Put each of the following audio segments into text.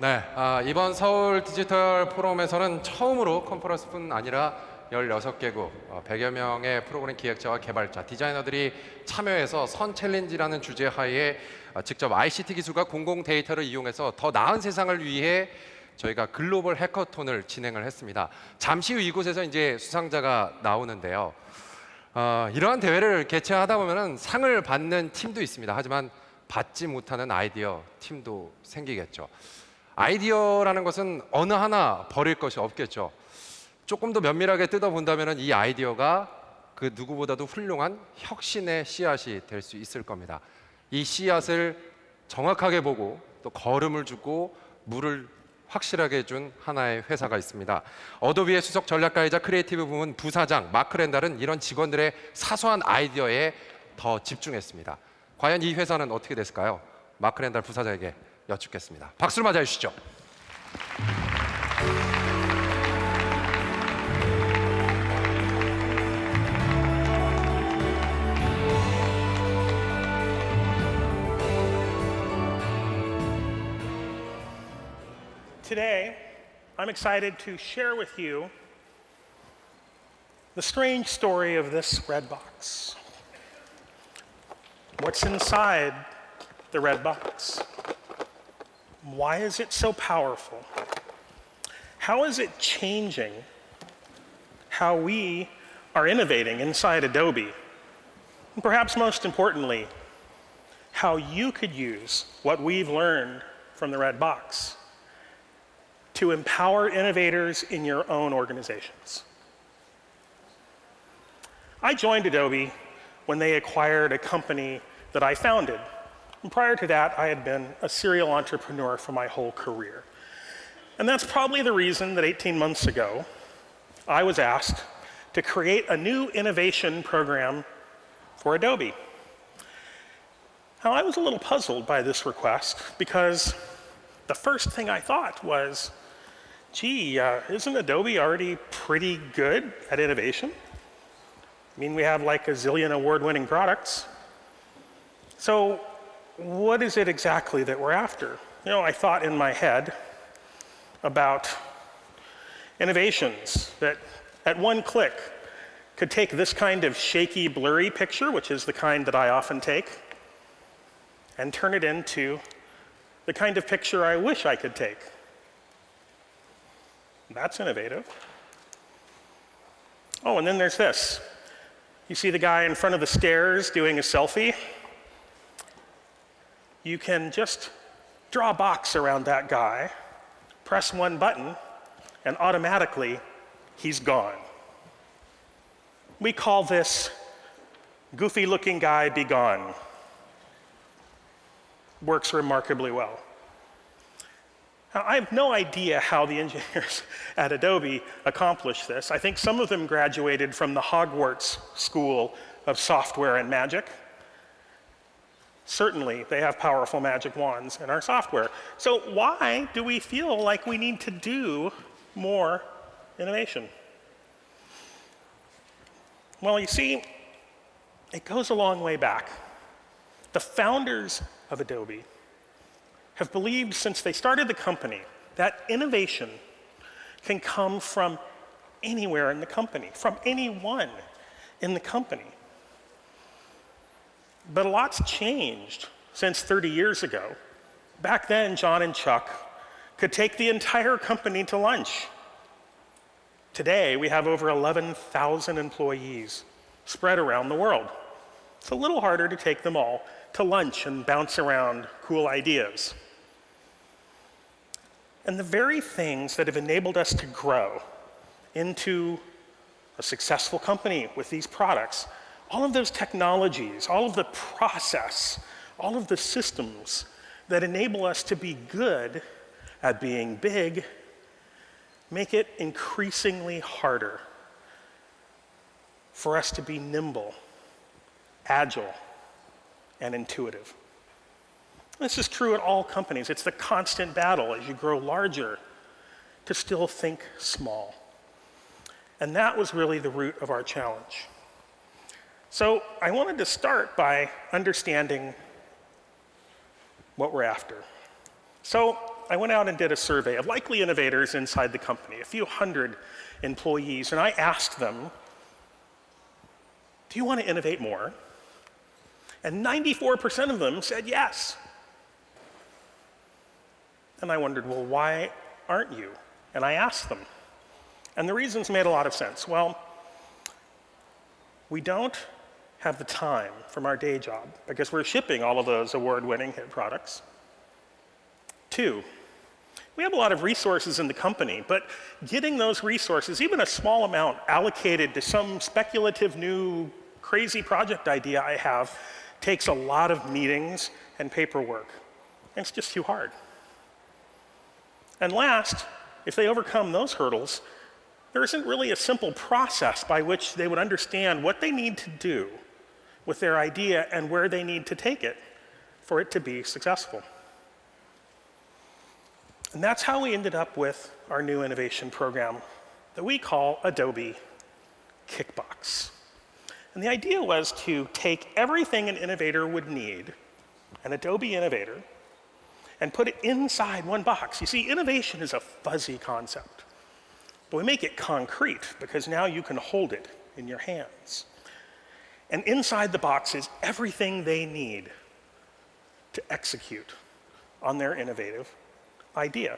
네, 이번 서울 디지털 포럼에서는 처음으로 컨퍼런스뿐 아니라 16개국, 100여 명의 프로그램 기획자와 개발자, 디자이너들이 참여해서 선 챌린지라는 주제 하에 직접 ICT 기술과 공공 데이터를 이용해서 더 나은 세상을 위해 저희가 글로벌 해커톤을 진행을 했습니다. 잠시 후 이곳에서 이제 수상자가 나오는데요. 이러한 대회를 개최하다 보면 상을 받는 팀도 있습니다. 하지만 받지 못하는 아이디어 팀도 생기겠죠. 아이디어라는 것은 어느 하나 버릴 것이 없겠죠. 조금 더 면밀하게 뜯어본다면 이 아이디어가 그 누구보다도 훌륭한 혁신의 씨앗이 될 수 있을 겁니다. 이 씨앗을 정확하게 보고 또 거름을 주고 물을 확실하게 준 하나의 회사가 있습니다. 어도비의 수석전략가이자 크리에이티브 부문 부사장 마크 랜달은 이런 직원들의 사소한 아이디어에 더 집중했습니다. 과연 이 회사는 어떻게 됐을까요? 마크 랜달 부사장에게 여쭙겠습니다. 박수를 맞아 주시죠. Today, I'm excited to share with you the strange story of this red box. What's inside the red box? Why is it so powerful? How is it changing how we are innovating inside Adobe? And perhaps most importantly, how you could use what we've learned from the red box to empower innovators in your own organizations. I joined Adobe when they acquired a company that I founded. And prior to that, I had been a serial entrepreneur for my whole career. And that's probably the reason that 18 months ago, I was asked to create a new innovation program for Adobe. Now, I was a little puzzled by this request because the first thing I thought was, gee, isn't Adobe already pretty good at innovation? I mean, we have like a zillion award-winning products. So what is it exactly that we're after? You know, I thought in my head about innovations that at one click could take this kind of shaky, blurry picture, which is the kind that I often take, and turn it into the kind of picture I wish I could take. That's innovative. Oh, and then there's this. You see the guy in front of the stairs doing a selfie? You can just draw a box around that guy, press one button, and automatically he's gone. We call this goofy-looking guy be gone. Works remarkably well. Now, I have no idea how the engineers at Adobe accomplished this. I think some of them graduated from the Hogwarts School of Software and Magic. Certainly, they have powerful magic wands in our software. So why do we feel like we need to do more innovation? Well, you see, it goes a long way back. The founders of Adobe have believed since they started the company that innovation can come from anywhere in the company, from anyone in the company. But a lot's changed since 30 years ago. Back then, John and Chuck could take the entire company to lunch. Today, we have over 11,000 employees spread around the world. It's a little harder to take them all to lunch and bounce around cool ideas. And the very things that have enabled us to grow into a successful company with these products, all of those technologies, all of the process, all of the systems that enable us to be good at being big, make it increasingly harder for us to be nimble, agile, and intuitive. This is true at all companies. It's the constant battle as you grow larger to still think small. And that was really the root of our challenge. So I wanted to start by understanding what we're after. So I went out and did a survey of likely innovators inside the company, a few hundred employees, and I asked them, do you want to innovate more? And 94% of them said yes. And I wondered, well, why aren't you? And I asked them. And the reasons made a lot of sense. Well, we don't have the time from our day job because we're shipping all of those award-winning hit products. 2, we have a lot of resources in the company, but getting those resources, even a small amount allocated to some speculative new crazy project idea I have, takes a lot of meetings and paperwork. And it's just too hard. And last, if they overcome those hurdles, there isn't really a simple process by which they would understand what they need to do with their idea and where they need to take it for it to be successful. And that's how we ended up with our new innovation program that we call Adobe KickBox. And the idea was to take everything an innovator would need, an Adobe innovator, and put it inside one box. You see, innovation is a fuzzy concept, but we make it concrete because now you can hold it in your hands. And inside the box is everything they need to execute on their innovative idea.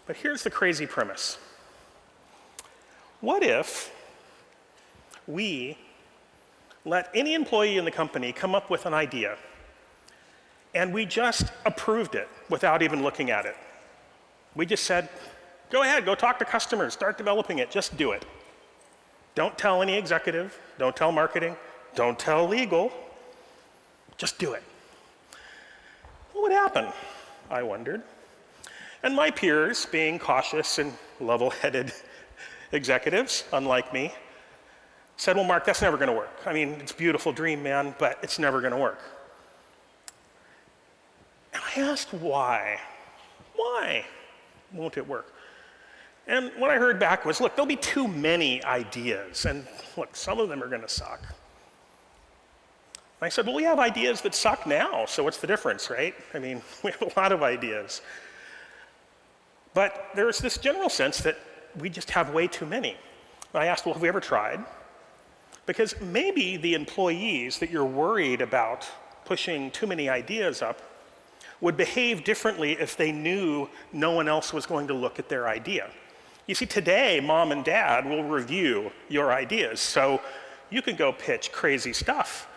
But here's the crazy premise. What if we let any employee in the company come up with an idea and we just approved it without even looking at it? We just said, go ahead, go talk to customers, start developing it, just do it. Don't tell any executive, don't tell marketing, don't tell legal, just do it. What would happen? I wondered. And my peers, being cautious and level-headed executives, unlike me, said, well, Mark, that's never going to work. I mean, it's a beautiful dream, man, but it's never going to work. And I asked why. Why won't it work? And what I heard back was, look, there'll be too many ideas, and look, some of them are going to suck. I said, well, we have ideas that suck now, so what's the difference, right? I mean, we have a lot of ideas. But there's this general sense that we just have way too many. And I asked, well, have we ever tried? Because maybe the employees that you're worried about pushing too many ideas up would behave differently if they knew no one else was going to look at their idea. You see, today, mom and dad will review your ideas, so you can go pitch crazy stuff,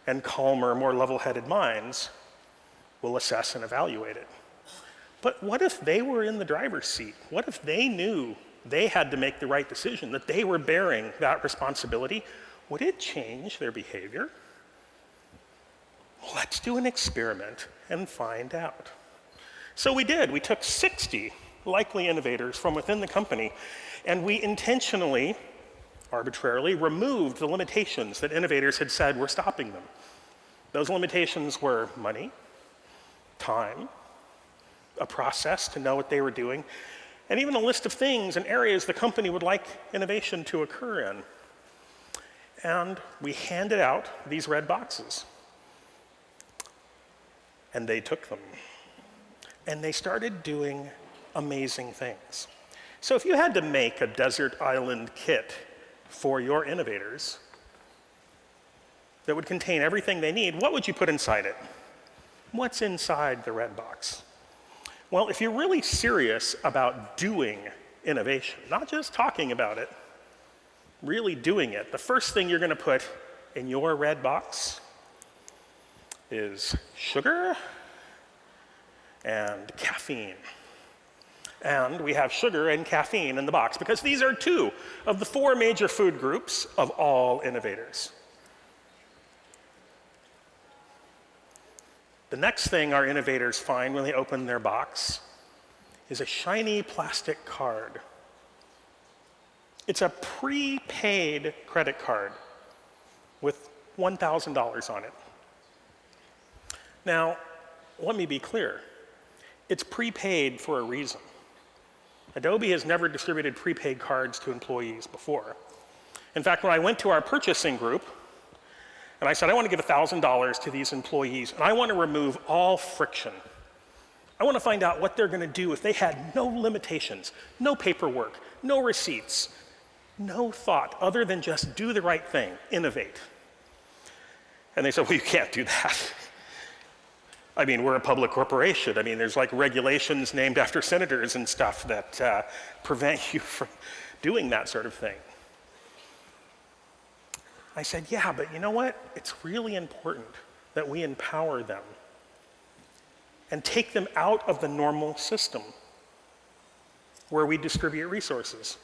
and calmer, more level-headed minds will assess and evaluate it. But what if they were in the driver's seat? What if they knew they had to make the right decision, that they were bearing that responsibility? Would it change their behavior? Let's do an experiment and find out. So we did. We took 60 likely innovators from within the company, and we intentionally, arbitrarily, removed the limitations that innovators had said were stopping them. Those limitations were money, time, a process to know what they were doing, and even a list of things and areas the company would like innovation to occur in. And we handed out these red boxes. And they took them. And they started doing amazing things. So if you had to make a desert island kit for your innovators that would contain everything they need, what would you put inside it? What's inside the red box? Well, if you're really serious about doing innovation, not just talking about it, really doing it, the first thing you're going to put in your red box is sugar and caffeine. And we have sugar and caffeine in the box because these are 2 of the 4 major food groups of all innovators. The next thing our innovators find when they open their box is a shiny plastic card. It's a prepaid credit card with $1,000 on it. Now, let me be clear. It's prepaid for a reason. Adobe has never distributed prepaid cards to employees before. In fact, when I went to our purchasing group, and I said, I want to give $1,000 to these employees, and I want to remove all friction I want to find out what they're going to do if they had no limitations, no paperwork, no receipts, no thought other than just do the right thing, innovate. And they said, well, you can't do that. I mean, we're a public corporation. I mean, there's like regulations named after senators and stuff that prevent you from doing that sort of thing. I said, yeah, but you know what? It's really important that we empower them and take them out of the normal system where we distribute resources.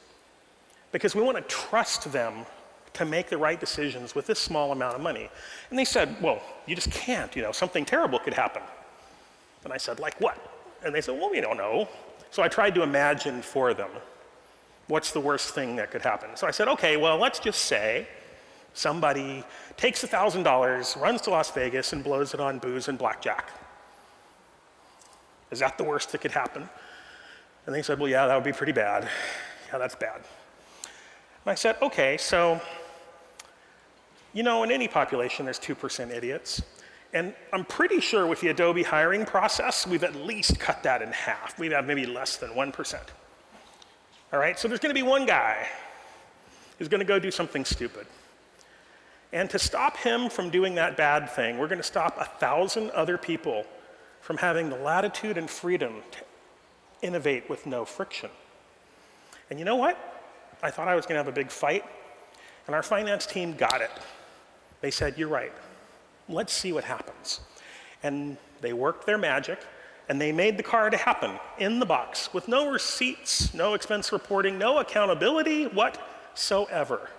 Because we want to trust them to make the right decisions with this small amount of money. And they said, well, you just can't, something terrible could happen. And I said, like what? And they said, well, we don't know. So I tried to imagine for them, what's the worst thing that could happen? So I said, okay, well, let's just say somebody takes $1,000, runs to Las Vegas, and blows it on booze and blackjack. Is that the worst that could happen? And they said, well, yeah, that would be pretty bad. Yeah, that's bad. And I said, okay, so, in any population, there's 2% idiots. And I'm pretty sure with the Adobe hiring process, we've at least cut that in half. We have maybe less than 1%. All right, so there's going to be one guy who's going to go do something stupid. And to stop him from doing that bad thing, we're going to stop 1,000 other people from having the latitude and freedom to innovate with no friction. And you know what? I thought I was going to have a big fight, and our finance team got it. They said, you're right. Let's see what happens. And they worked their magic, and they made the card happen in the box with no receipts, no expense reporting, no accountability whatsoever.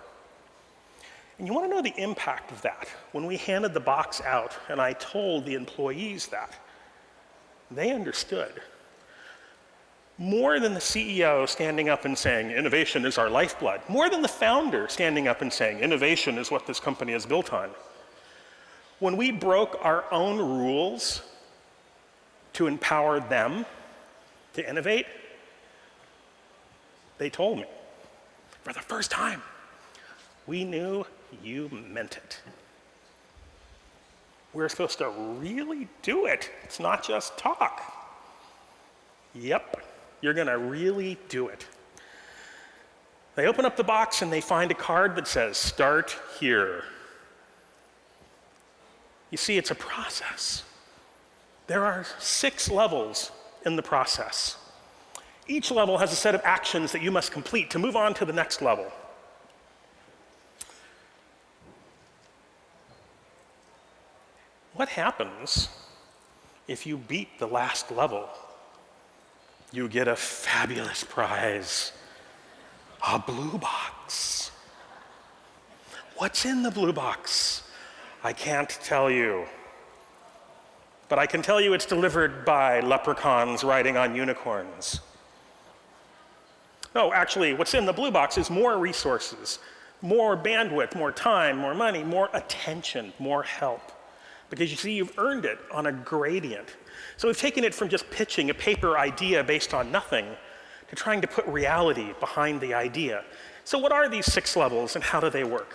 And you want to know the impact of that? When we handed the box out and I told the employees that, they understood. More than the CEO standing up and saying, innovation is our lifeblood. More than the founder standing up and saying, innovation is what this company is built on. When we broke our own rules to empower them to innovate, they told me, for the first time, we knew you meant it. We're supposed to really do it. It's not just talk. Yep, you're going to really do it. They open up the box and they find a card that says, start here. You see, it's a process. There are 6 levels in the process. Each level has a set of actions that you must complete to move on to the next level. What happens if you beat the last level? You get a fabulous prize, a blue box. What's in the blue box? I can't tell you. But I can tell you it's delivered by leprechauns riding on unicorns. No, actually, what's in the blue box is more resources, more bandwidth, more time, more money, more attention, more help. Because you see, you've earned it on a gradient. So we've taken it from just pitching a paper idea based on nothing to trying to put reality behind the idea. So what are these 6 levels and how do they work?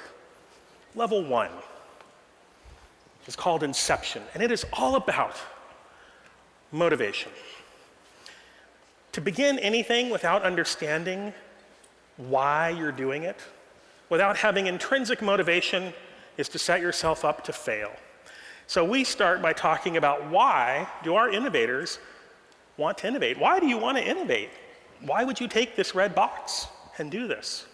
Level 1 is called Inception, and it is all about motivation. To begin anything without understanding why you're doing it, without having intrinsic motivation, is to set yourself up to fail. So we start by talking about why do our innovators want to innovate? Why do you want to innovate? Why would you take this red box and do this?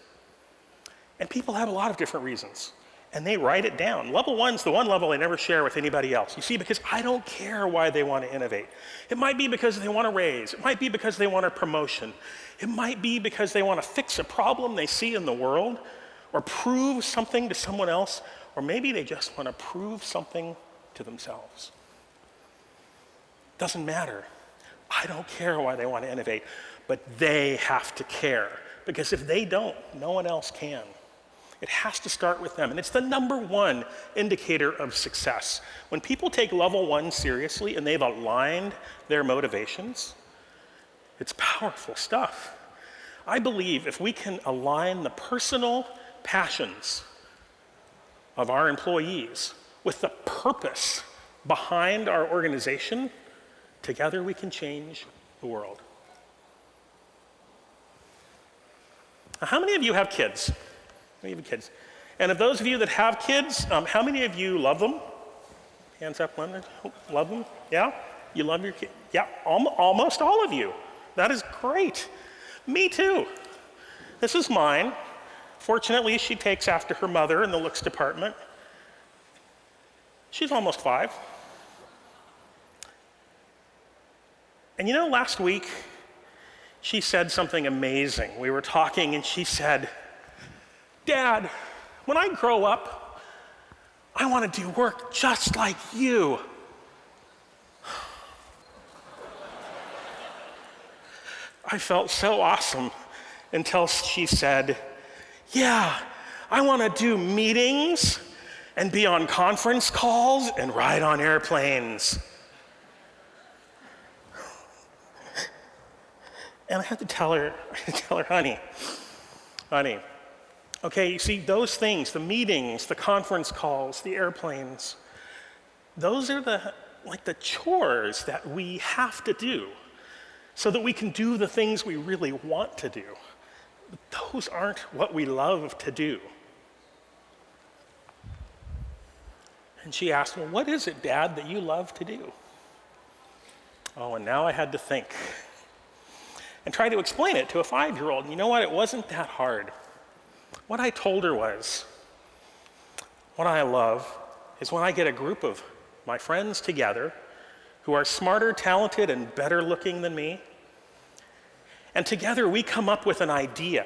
And people have a lot of different reasons, and they write it down. Level 1's the one level I never share with anybody else. You see, because I don't care why they want to innovate. It might be because they want a raise. It might be because they want a promotion. It might be because they want to fix a problem they see in the world, or prove something to someone else, or maybe they just want to prove something to themselves. Doesn't matter. I don't care why they want to innovate, but they have to care, because if they don't, no one else can. It has to start with them, and it's the #1 indicator of success. When people take level 1 seriously and they've aligned their motivations, it's powerful stuff. I believe if we can align the personal passions of our employees with the purpose behind our organization, Together we can change the world. Now, how many of you have kids? How many of you have kids? And of those of you that have kids, how many of you love them? Hands up, Leonard. Love them? Yeah? You love your kid? Yeah, almost all of you. That is great. Me too. This is mine. Fortunately, she takes after her mother in the looks department. She's almost 5. And you know, last week, she said something amazing. We were talking and she said, "Dad, when I grow up, I want to do work just like you." I felt so awesome until she said, "Yeah, I want to do meetings and be on conference calls and ride on airplanes." And I had to tell her, honey, okay, you see, those things, the meetings, the conference calls, the airplanes, those are the chores that we have to do so that we can do the things we really want to do. But those aren't what we love to do. And she asked, "Well, what is it, Dad, that you love to do?" Oh, and now I had to think and try to explain it to a 5-year-old. And you know what? It wasn't that hard. What I told her was, what I love is when I get a group of my friends together who are smarter, talented, and better looking than me, and together we come up with an idea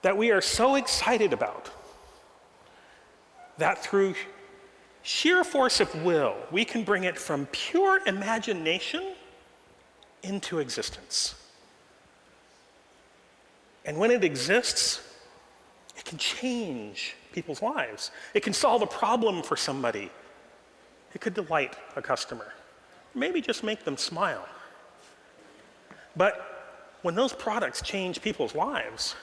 that we are so excited about that through sheer force of will, we can bring it from pure imagination into existence. And when it exists, it can change people's lives. It can solve a problem for somebody. It could delight a customer. Maybe just make them smile. But when those products change people's lives,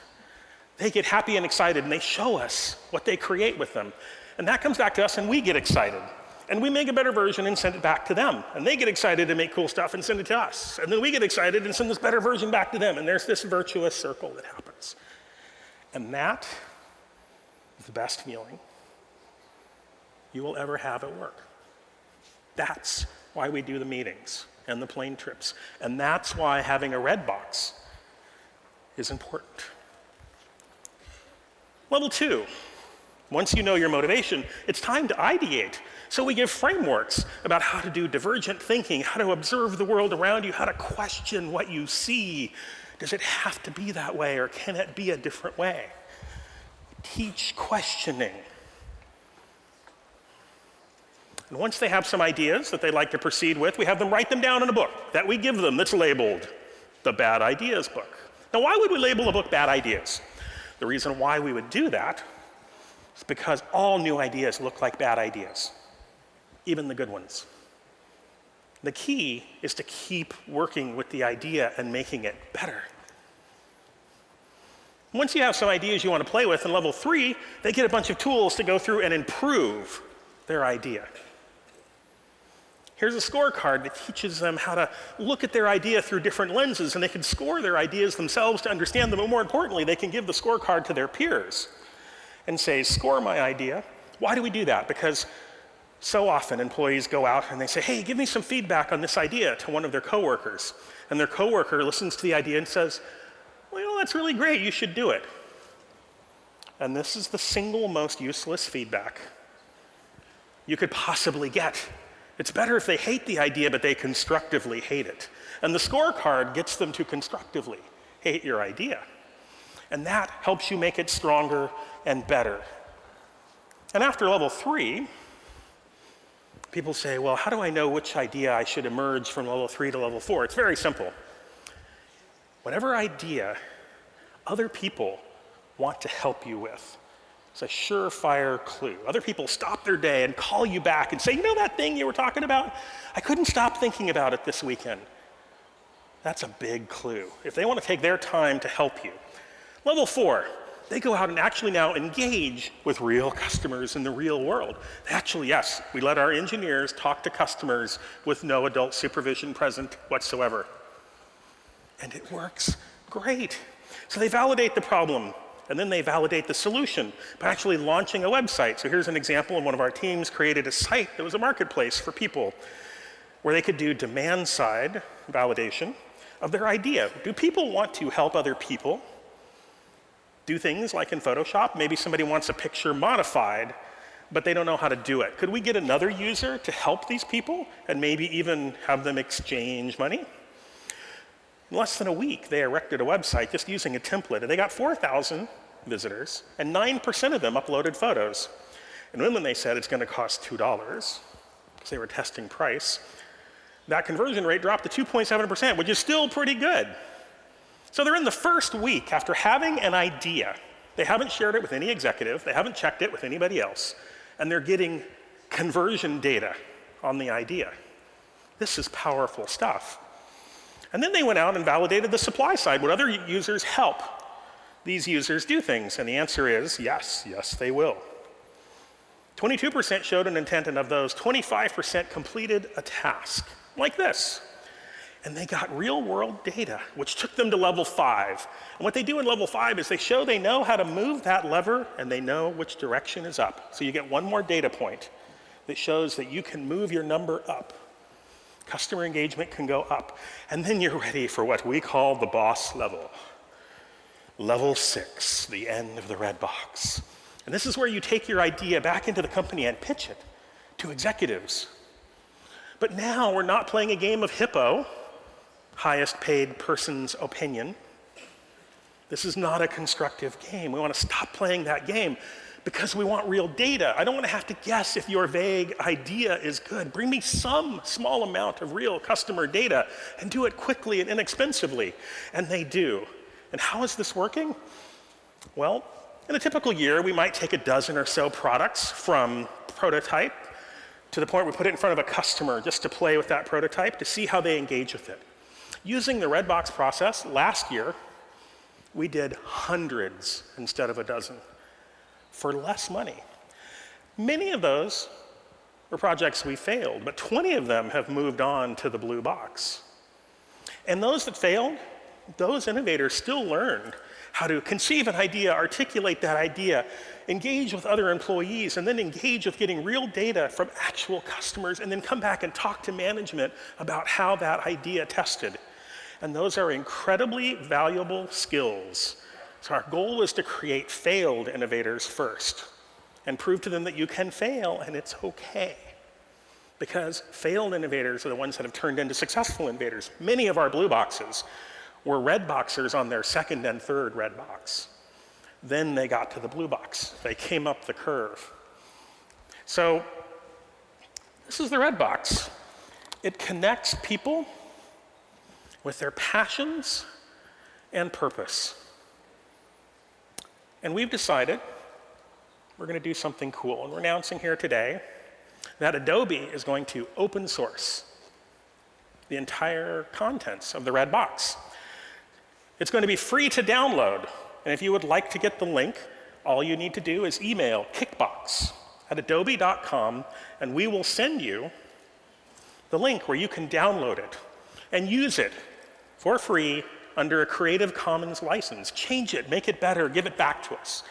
they get happy and excited and they show us what they create with them. And that comes back to us and we get excited. And we make a better version and send it back to them. And they get excited and make cool stuff and send it to us. And then we get excited and send this better version back to them. And there's this virtuous circle that happens. And that is the best feeling you will ever have at work. That's why we do the meetings and the plane trips. And that's why having a red box is important. Level 2. Once you know your motivation, it's time to ideate. So we give frameworks about how to do divergent thinking, how to observe the world around you, how to question what you see. Does it have to be that way, or can it be a different way? Teach questioning. And once they have some ideas that they'd like to proceed with, we have them write them down in a book that we give them that's labeled the Bad Ideas book. Now, why would we label a book Bad Ideas? The reason why we would do that is because all new ideas look like bad ideas, even the good ones. The key is to keep working with the idea and making it better. Once you have some ideas you want to play with in level 3, they get a bunch of tools to go through and improve their idea. Here's a scorecard that teaches them how to look at their idea through different lenses, and they can score their ideas themselves to understand them, but more importantly, they can give the scorecard to their peers and say, "Score my idea." Why do we do that? Because so often employees go out and they say, "Hey, give me some feedback on this idea," to one of their coworkers. And their coworker listens to the idea and says, "Well, you know, that's really great, you should do it." And this is the single most useless feedback you could possibly get. It's better if they hate the idea, but they constructively hate it. And the scorecard gets them to constructively hate your idea. And that helps you make it stronger and better. And after level 3, people say, "Well, how do I know which idea I should emerge from level 3 to level 4? It's very simple. Whatever idea other people want to help you with, it's a surefire clue. Other people stop their day and call you back and say, "You know that thing you were talking about? I couldn't stop thinking about it this weekend." That's a big clue if they want to take their time to help you. Level 4, They go out and actually now engage with real customers in the real world. Actually, yes, we let our engineers talk to customers with no adult supervision present whatsoever. And it works great. So they validate the problem, and then they validate the solution by actually launching a website. So here's an example of one of our teams created a site that was a marketplace for people where they could do demand-side validation of their idea. Do people want to help other people do things like in Photoshop? Maybe somebody wants a picture modified, but they don't know how to do it. Could we get another user to help these people and maybe even have them exchange money? In less than a week, they erected a website just using a template, and they got 4,000 visitors, and 9% of them uploaded photos. And then when they said it's going to cost $2, because they were testing price, that conversion rate dropped to 2.7%, which is still pretty good. So they're in the first week after having an idea. They haven't shared it with any executive, they haven't checked it with anybody else, and they're getting conversion data on the idea. This is powerful stuff. And then they went out and validated the supply side. Would other users help these users do things? And the answer is yes, yes they will. 22% showed an intent, and of those, 25% completed a task like this. And they got real world data, which took them to level 5. And what they do in level 5 is they show they know how to move that lever and they know which direction is up. So you get one more data point that shows that you can move your number up. Customer engagement can go up. And then you're ready for what we call the boss level. Level 6, the end of the red box. And this is where you take your idea back into the company and pitch it to executives. But now we're not playing a game of hippo, highest paid person's opinion. This is not a constructive game. We want to stop playing that game because we want real data. I don't want to have to guess if your vague idea is good. Bring me some small amount of real customer data and do it quickly and inexpensively. And they do. And how is this working? Well, in a typical year, we might take a dozen or so products from prototype to the point we put it in front of a customer just to play with that prototype to see how they engage with it. Using the red box process, last year, we did hundreds instead of a dozen for less money. Many of those were projects we failed, but 20 of them have moved on to the blue box. And those that failed, those innovators still learned how to conceive an idea, articulate that idea, engage with other employees, and then engage with getting real data from actual customers, and then come back and talk to management about how that idea tested. And those are incredibly valuable skills. So our goal was to create failed innovators first and prove to them that you can fail and it's okay. Because failed innovators are the ones that have turned into successful innovators. Many of our blue boxes were red boxers on their second and third red box. Then they got to the blue box. They came up the curve. So this is the red box. It connects people with their passions and purpose. And we've decided we're going to do something cool. And we're announcing here today that Adobe is going to open source the entire contents of the red box. It's going to be free to download. And if you would like to get the link, all you need to do is email kickbox@adobe.com, and we will send you the link where you can download it and use it for free under a Creative Commons license. Change it, make it better, give it back to us.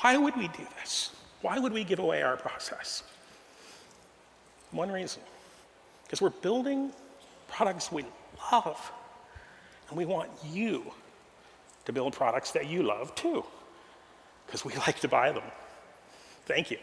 Why would we do this? Why would we give away our process? One reason, because we're building products we love, and we want you to build products that you love too, because we like to buy them. Thank you.